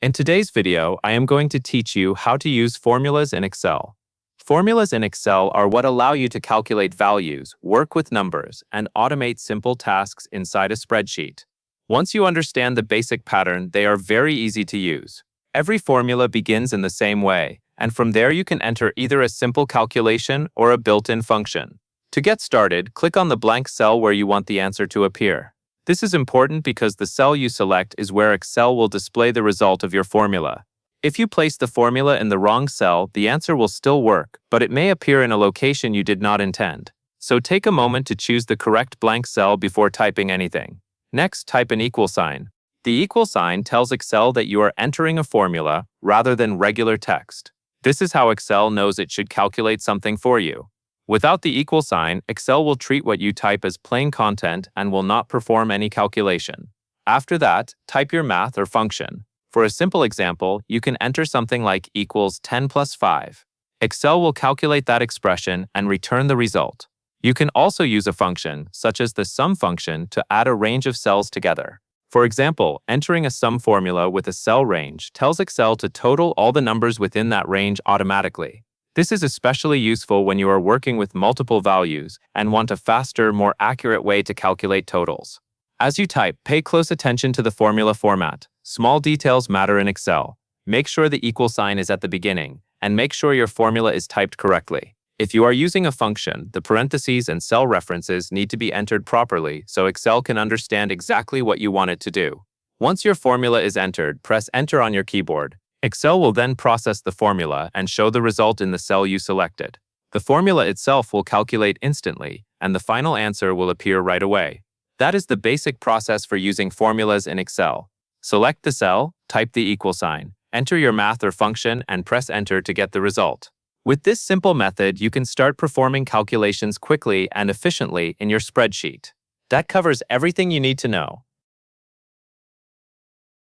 In today's video, I am going to teach you how to use formulas in Excel. Formulas in Excel are what allow you to calculate values, work with numbers, and automate simple tasks inside a spreadsheet. Once you understand the basic pattern, they are very easy to use. Every formula begins in the same way, and from there you can enter either a simple calculation or a built-in function. To get started, click on the blank cell where you want the answer to appear. This is important because the cell you select is where Excel will display the result of your formula. If you place the formula in the wrong cell, the answer will still work, but it may appear in a location you did not intend. So take a moment to choose the correct blank cell before typing anything. Next, type an equal sign. The equal sign tells Excel that you are entering a formula rather than regular text. This is how Excel knows it should calculate something for you. Without the equal sign, Excel will treat what you type as plain content and will not perform any calculation. After that, type your math or function. For a simple example, you can enter something like equals 10 plus 5. Excel will calculate that expression and return the result. You can also use a function, such as the sum function, to add a range of cells together. For example, entering a sum formula with a cell range tells Excel to total all the numbers within that range automatically. This is especially useful when you are working with multiple values and want a faster, more accurate way to calculate totals. As you type, pay close attention to the formula format. Small details matter in Excel. Make sure the equal sign is at the beginning, and make sure your formula is typed correctly. If you are using a function, the parentheses and cell references need to be entered properly so Excel can understand exactly what you want it to do. Once your formula is entered, press Enter on your keyboard. Excel will then process the formula and show the result in the cell you selected. The formula itself will calculate instantly, and the final answer will appear right away. That is the basic process for using formulas in Excel. Select the cell, type the equal sign, enter your math or function, and press Enter to get the result. With this simple method, you can start performing calculations quickly and efficiently in your spreadsheet. That covers everything you need to know.